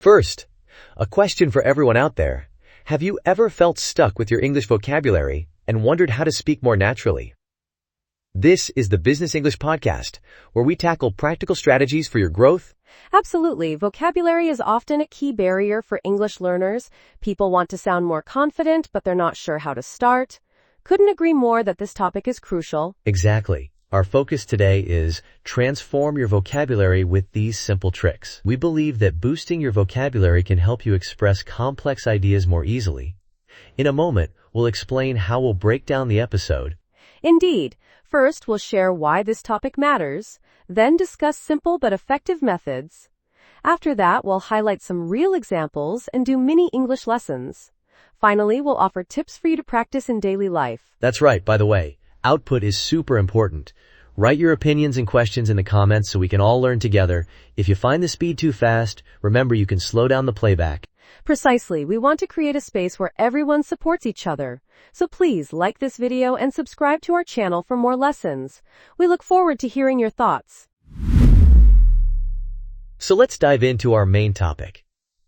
First, a question for everyone out there. Have you ever felt stuck with your English vocabulary and wondered how to speak more naturally? This is the Business English Podcast, where we tackle practical strategies for your growth. Absolutely. Vocabulary is often a key barrier for English learners. People want to sound more confident, but they're not sure how to start. Couldn't agree more that this topic is crucial. Exactly. Our focus today is transform your vocabulary with these simple tricks. We believe that boosting your vocabulary can help you express complex ideas more easily. In a moment, we'll explain how we'll break down the episode. Indeed. First, we'll share why this topic matters, then discuss simple but effective methods. After that, we'll highlight some real examples and do mini English lessons. Finally, we'll offer tips for you to practice in daily life. That's right, by the way. Output is super important. Write your opinions and questions in the comments so we can all learn together. If you find the speed too fast, remember you can slow down the playback. Precisely, we want to create a space where everyone supports each other. So please like this video and subscribe to our channel for more lessons. We look forward to hearing your thoughts. So let's dive into our main topic.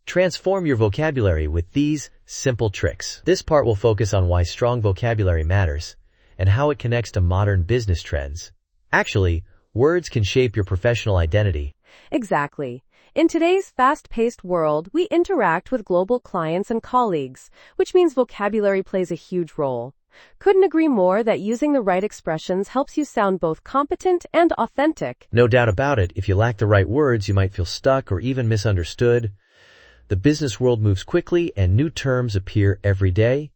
Transform your vocabulary with these simple tricks. This part will focus on why strong vocabulary matters and how it connects to modern business trends. Actually, words can shape your professional identity. Exactly. In today's fast-paced world, we interact with global clients and colleagues, which means vocabulary plays a huge role. Couldn't agree more that using the right expressions helps you sound both competent and authentic. No doubt about it, if you lack the right words, you might feel stuck or even misunderstood. The business world moves quickly and new terms appear every day.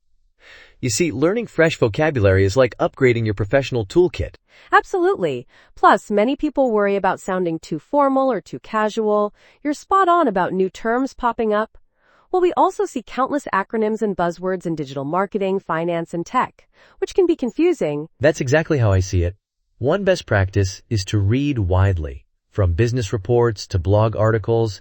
You see, learning fresh vocabulary is like upgrading your professional toolkit. Absolutely. Plus, many people worry about sounding too formal or too casual. You're spot on about new terms popping up. Well, we also see countless acronyms and buzzwords in digital marketing, finance, and tech, which can be confusing. That's exactly how I see it. One best practice is to read widely, from business reports to blog articles.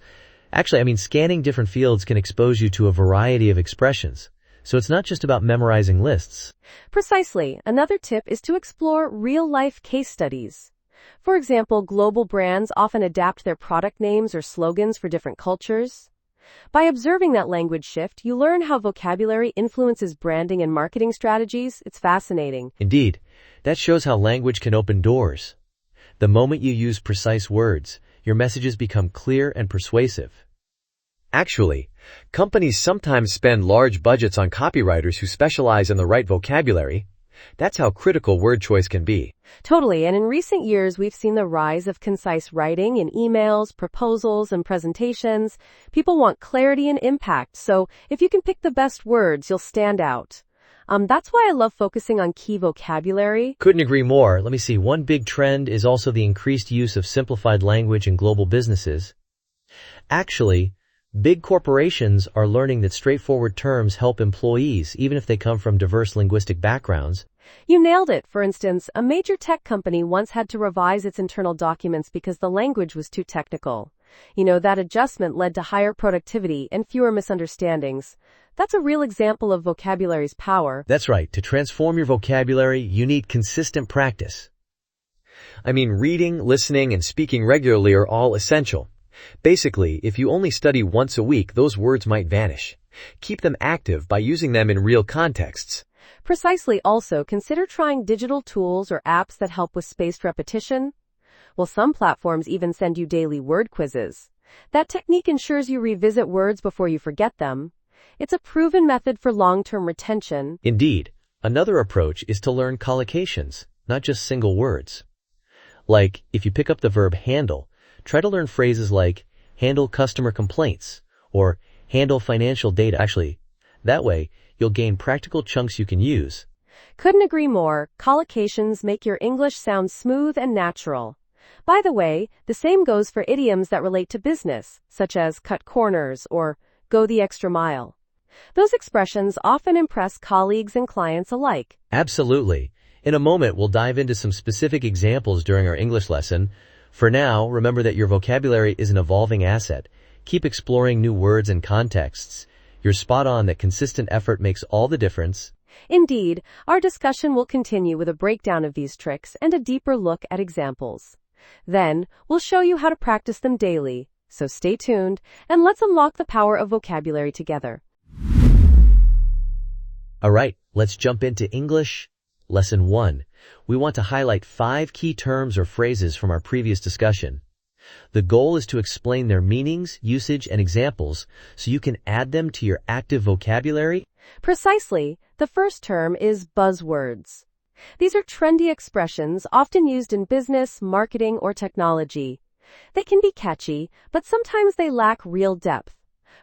Scanning different fields can expose you to a variety of expressions. So it's not just about memorizing lists. Precisely. Another tip is to explore real-life case studies. For example, global brands often adapt their product names or slogans for different cultures. By observing that language shift, you learn how vocabulary influences branding and marketing strategies. It's fascinating. Indeed, that shows how language can open doors. The moment you use precise words, your messages become clear and persuasive. Actually, companies sometimes spend large budgets on copywriters who specialize in the right vocabulary. That's how critical word choice can be. Totally, and in recent years, we've seen the rise of concise writing in emails, proposals, and presentations. People want clarity and impact, so if you can pick the best words, you'll stand out. That's why I love focusing on key vocabulary. Couldn't agree more. Let me see. One big trend is also the increased use of simplified language in global businesses. Actually, big corporations are learning that straightforward terms help employees, even if they come from diverse linguistic backgrounds. You nailed it. For instance, a major tech company once had to revise its internal documents because the language was too technical. That adjustment led to higher productivity and fewer misunderstandings. That's a real example of vocabulary's power. That's right. To transform your vocabulary, you need consistent practice. Reading, listening, and speaking regularly are all essential. Basically, if you only study once a week, those words might vanish. Keep them active by using them in real contexts. Precisely. Also, consider trying digital tools or apps that help with spaced repetition. Well, some platforms even send you daily word quizzes. That technique ensures you revisit words before you forget them. It's a proven method for long-term retention. Indeed. Another approach is to learn collocations, not just single words. Like, if you pick up the verb handle, try to learn phrases like handle customer complaints or handle financial data. That way, you'll gain practical chunks you can use. Couldn't agree more. Collocations make your English sound smooth and natural. By the way, the same goes for idioms that relate to business, such as cut corners or go the extra mile. Those expressions often impress colleagues and clients alike. Absolutely. In a moment, we'll dive into some specific examples during our English lesson. For now, remember that your vocabulary is an evolving asset. Keep exploring new words and contexts. You're spot on that consistent effort makes all the difference. Indeed, our discussion will continue with a breakdown of these tricks and a deeper look at examples. Then, we'll show you how to practice them daily. So stay tuned, and let's unlock the power of vocabulary together. All right, let's jump into English. Lesson 1. We want to highlight 5 key terms or phrases from our previous discussion. The goal is to explain their meanings, usage, and examples so you can add them to your active vocabulary. Precisely. The first term is buzzwords. These are trendy expressions often used in business, marketing, or technology. They can be catchy, but sometimes they lack real depth.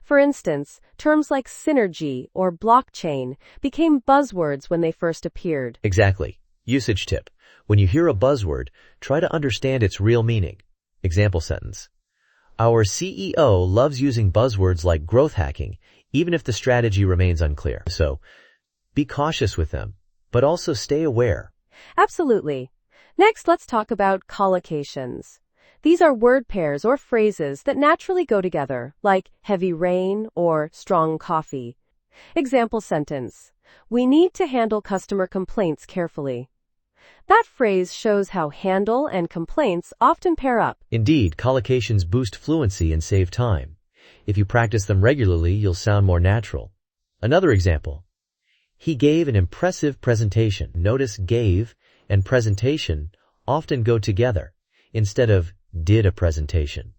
For instance, terms like synergy or blockchain became buzzwords when they first appeared. Exactly. Usage tip. When you hear a buzzword, try to understand its real meaning. Example sentence. Our CEO loves using buzzwords like growth hacking, even if the strategy remains unclear. So, be cautious with them, but also stay aware. Absolutely. Next, let's talk about collocations. These are word pairs or phrases that naturally go together, like heavy rain or strong coffee. Example sentence. We need to handle customer complaints carefully. That phrase shows how handle and complaints often pair up. Indeed, collocations boost fluency and save time. If you practice them regularly, you'll sound more natural. Another example. He gave an impressive presentation. Notice gave and presentation often go together instead of did a presentation.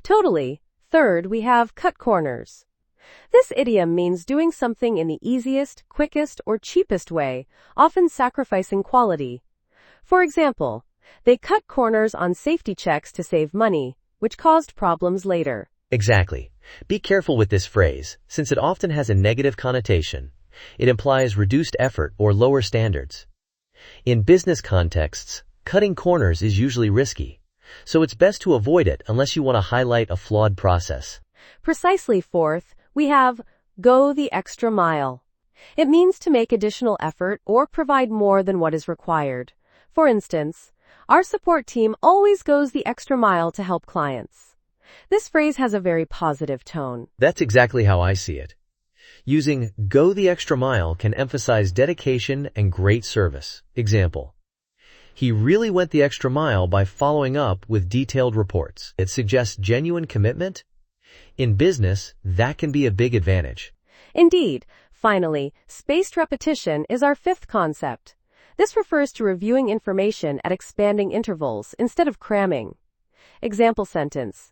Totally. Third, we have cut corners. This idiom means doing something in the easiest, quickest, or cheapest way, often sacrificing quality. For example, they cut corners on safety checks to save money, which caused problems later. Exactly. Be careful with this phrase, since it often has a negative connotation. It implies reduced effort or lower standards. In business contexts, cutting corners is usually risky, so it's best to avoid it unless you want to highlight a flawed process. Precisely. Fourth, we have go the extra mile. It means to make additional effort or provide more than what is required. For instance, our support team always goes the extra mile to help clients. This phrase has a very positive tone. That's exactly how I see it. Using go the extra mile can emphasize dedication and great service. Example. He really went the extra mile by following up with detailed reports. It suggests genuine commitment. In business, that can be a big advantage. Indeed. Finally, spaced repetition is our fifth concept. This refers to reviewing information at expanding intervals instead of cramming. Example sentence.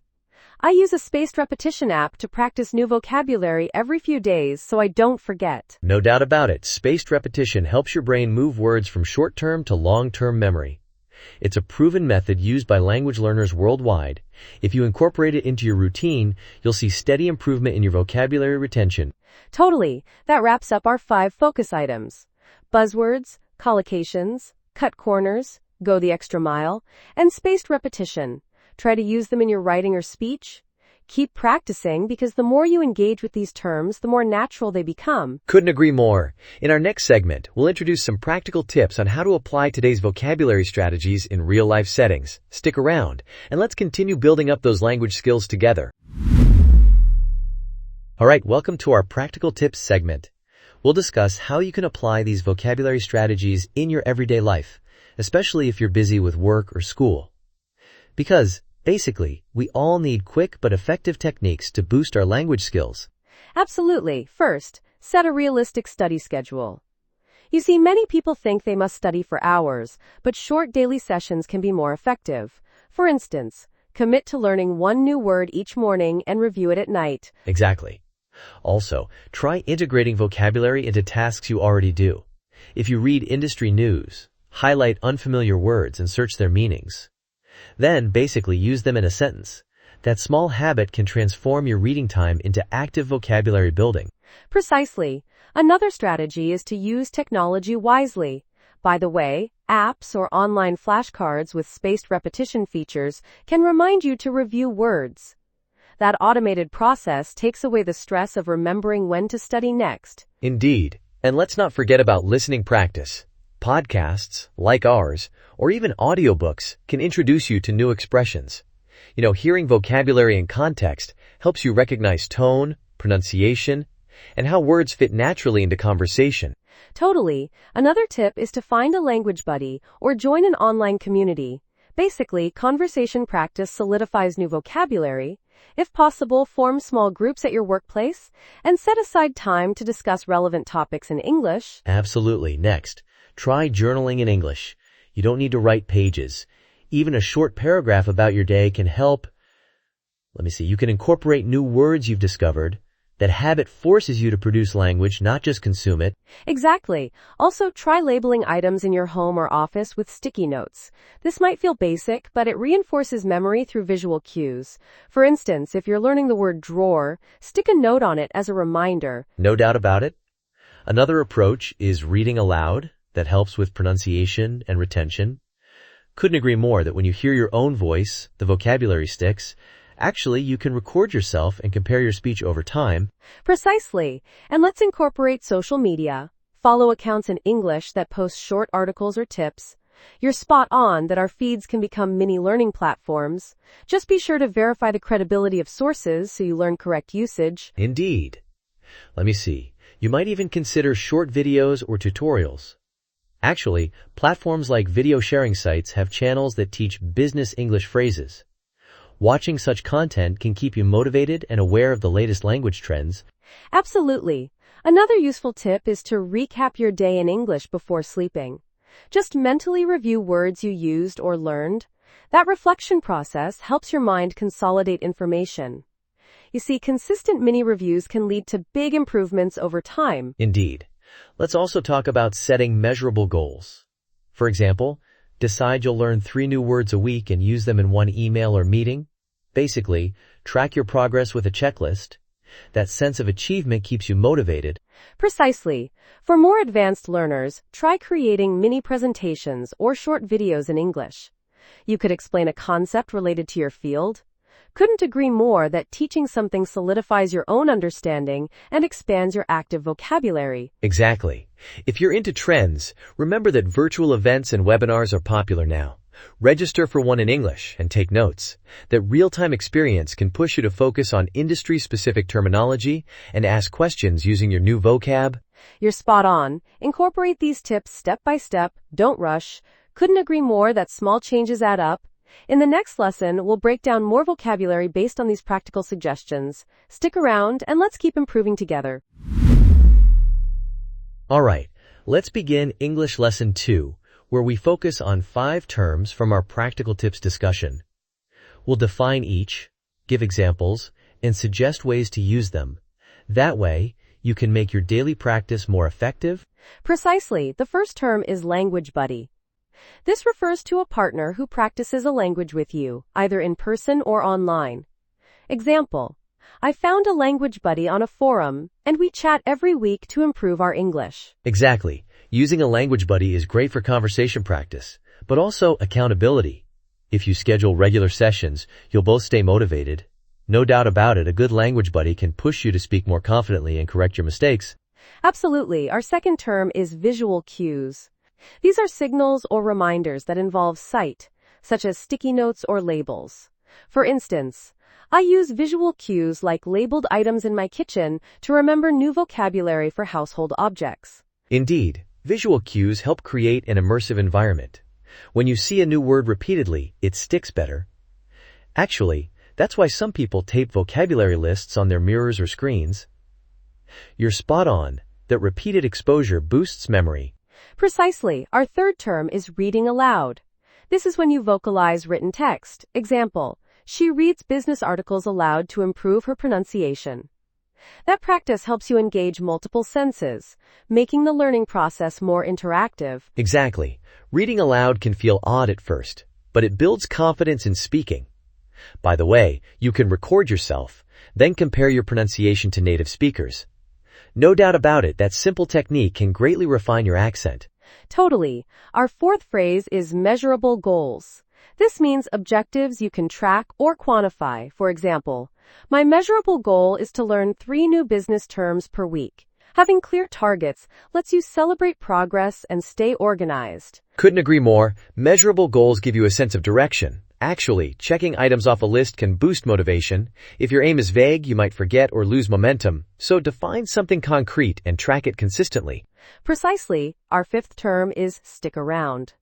I use a spaced repetition app to practice new vocabulary every few days so I don't forget. No doubt about it, spaced repetition helps your brain move words from short-term to long-term memory. It's a proven method used by language learners worldwide. If you incorporate it into your routine, you'll see steady improvement in your vocabulary retention. Totally. That wraps up our 5 focus items. Buzzwords, collocations, cut corners, go the extra mile, and spaced repetition. Try to use them in your writing or speech. Keep practicing because the more you engage with these terms, the more natural they become. Couldn't agree more. In our next segment, we'll introduce some practical tips on how to apply today's vocabulary strategies in real-life settings. Stick around, and let's continue building up those language skills together. All right, welcome to our practical tips segment. We'll discuss how you can apply these vocabulary strategies in your everyday life, especially if you're busy with work or school. Because, basically, we all need quick but effective techniques to boost our language skills. Absolutely. First, set a realistic study schedule. You see, many people think they must study for hours, but short daily sessions can be more effective. For instance, commit to learning one new word each morning and review it at night. Exactly. Also, try integrating vocabulary into tasks you already do. If you read industry news, highlight unfamiliar words and search their meanings. Then, basically, use them in a sentence. That small habit can transform your reading time into active vocabulary building. Precisely. Another strategy is to use technology wisely. By the way, apps or online flashcards with spaced repetition features can remind you to review words. That automated process takes away the stress of remembering when to study next. Indeed. And let's not forget about listening practice. Podcasts, like ours, or even audiobooks can introduce you to new expressions. Hearing vocabulary in context helps you recognize tone, pronunciation, and how words fit naturally into conversation. Totally. Another tip is to find a language buddy or join an online community. Basically, conversation practice solidifies new vocabulary. If possible, form small groups at your workplace and set aside time to discuss relevant topics in English. Absolutely. Next, try journaling in English. You don't need to write pages. Even a short paragraph about your day can help. You can incorporate new words you've discovered. That habit forces you to produce language, not just consume it. Exactly. Also, try labeling items in your home or office with sticky notes. This might feel basic, but it reinforces memory through visual cues. For instance, if you're learning the word drawer, stick a note on it as a reminder. No doubt about it. Another approach is reading aloud. That helps with pronunciation and retention. Couldn't agree more that when you hear your own voice, the vocabulary sticks. Actually, you can record yourself and compare your speech over time. Precisely. And let's incorporate social media. Follow accounts in English that post short articles or tips. You're spot on that our feeds can become mini learning platforms. Just be sure to verify the credibility of sources so you learn correct usage. Indeed. You might even consider short videos or tutorials. Actually, platforms like video sharing sites have channels that teach business English phrases. Watching such content can keep you motivated and aware of the latest language trends. Absolutely. Another useful tip is to recap your day in English before sleeping. Just mentally review words you used or learned. That reflection process helps your mind consolidate information. You see, consistent mini-reviews can lead to big improvements over time. Indeed. Let's also talk about setting measurable goals. For example, decide you'll learn 3 new words a week and use them in one email or meeting. Basically, track your progress with a checklist. That sense of achievement keeps you motivated. Precisely. For more advanced learners, try creating mini presentations or short videos in English. You could explain a concept related to your field. Couldn't agree more that teaching something solidifies your own understanding and expands your active vocabulary. Exactly. If you're into trends, remember that virtual events and webinars are popular now. Register for one in English and take notes. That real-time experience can push you to focus on industry-specific terminology and ask questions using your new vocab. You're spot on. Incorporate these tips step by step. Don't rush. Couldn't agree more that small changes add up. In the next lesson, we'll break down more vocabulary based on these practical suggestions. Stick around and let's keep improving together. Alright, let's begin English Lesson 2, where we focus on 5 terms from our practical tips discussion. We'll define each, give examples, and suggest ways to use them. That way, you can make your daily practice more effective. Precisely. The first term is language buddy. This refers to a partner who practices a language with you, either in person or online. Example: I found a language buddy on a forum, and we chat every week to improve our English. Exactly. Using a language buddy is great for conversation practice, but also accountability. If you schedule regular sessions, you'll both stay motivated. No doubt about it, a good language buddy can push you to speak more confidently and correct your mistakes. Absolutely. Our second term is visual cues. These are signals or reminders that involve sight, such as sticky notes or labels. For instance, I use visual cues like labeled items in my kitchen to remember new vocabulary for household objects. Indeed, visual cues help create an immersive environment. When you see a new word repeatedly, it sticks better. Actually, that's why some people tape vocabulary lists on their mirrors or screens. You're spot on that repeated exposure boosts memory. Precisely. Our third term is reading aloud. This is when you vocalize written text. Example: she reads business articles aloud to improve her pronunciation. That practice helps you engage multiple senses, making the learning process more interactive. Exactly. Reading aloud can feel odd at first, but it builds confidence in speaking. By the way, you can record yourself, then compare your pronunciation to native speakers. No doubt about it, that simple technique can greatly refine your accent. Totally. Our fourth phrase is measurable goals. This means objectives you can track or quantify. For example, my measurable goal is to learn 3 new business terms per week. Having clear targets lets you celebrate progress and stay organized. Couldn't agree more. Measurable goals give you a sense of direction. Actually, checking items off a list can boost motivation. If your aim is vague, you might forget or lose momentum. So define something concrete and track it consistently. Precisely. Our fifth term is stick around.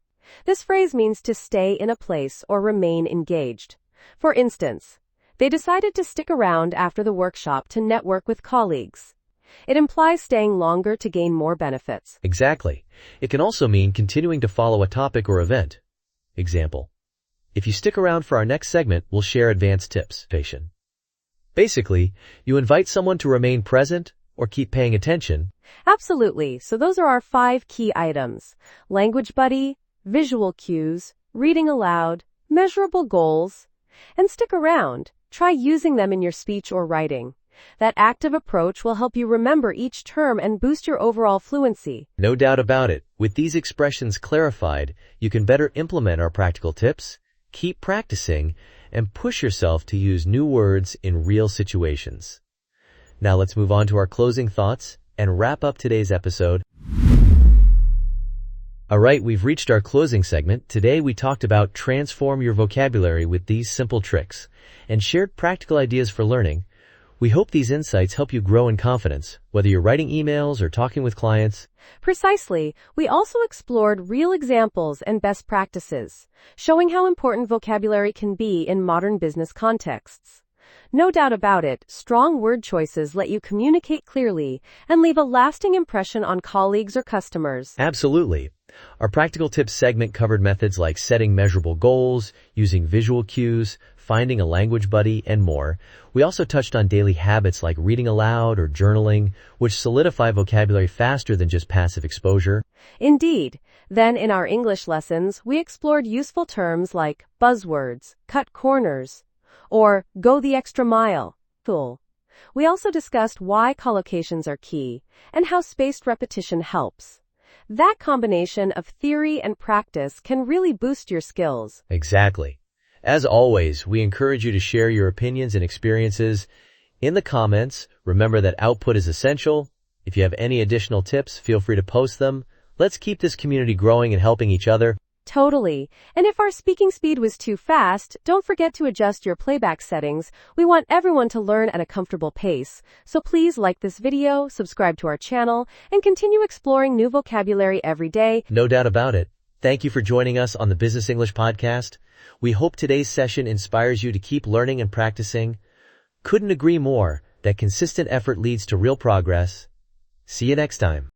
This phrase means to stay in a place or remain engaged. For instance, they decided to stick around after the workshop to network with colleagues. It implies staying longer to gain more benefits. Exactly. It can also mean continuing to follow a topic or event. Example: if you stick around for our next segment, we'll share advanced tips. Basically, you invite someone to remain present or keep paying attention. Absolutely. So those are our 5 key items: language buddy, visual cues, reading aloud, measurable goals, and stick around. Try using them in your speech or writing. That active approach will help you remember each term and boost your overall fluency. No doubt about it. With these expressions clarified, you can better implement our practical tips, keep practicing, and push yourself to use new words in real situations. Now let's move on to our closing thoughts and wrap up today's episode. Alright, we've reached our closing segment. Today we talked about transform your vocabulary with these simple tricks and shared practical ideas for learning. We hope these insights help you grow in confidence, whether you're writing emails or talking with clients. Precisely. We also explored real examples and best practices, showing how important vocabulary can be in modern business contexts. No doubt about it, strong word choices let you communicate clearly and leave a lasting impression on colleagues or customers. Absolutely. Our practical tips segment covered methods like setting measurable goals, using visual cues, finding a language buddy, and more. We also touched on daily habits like reading aloud or journaling, which solidify vocabulary faster than just passive exposure. Indeed. Then in our English lessons, we explored useful terms like buzzwords, cut corners, or go the extra mile. Cool. We also discussed why collocations are key and how spaced repetition helps. That combination of theory and practice can really boost your skills. Exactly. As always, we encourage you to share your opinions and experiences in the comments. Remember that output is essential. If you have any additional tips, feel free to post them. Let's keep this community growing and helping each other. Totally. And if our speaking speed was too fast, don't forget to adjust your playback settings. We want everyone to learn at a comfortable pace. So please like this video, subscribe to our channel, and continue exploring new vocabulary every day. No doubt about it. Thank you for joining us on the Business English Podcast. We hope today's session inspires you to keep learning and practicing. Couldn't agree more that consistent effort leads to real progress. See you next time.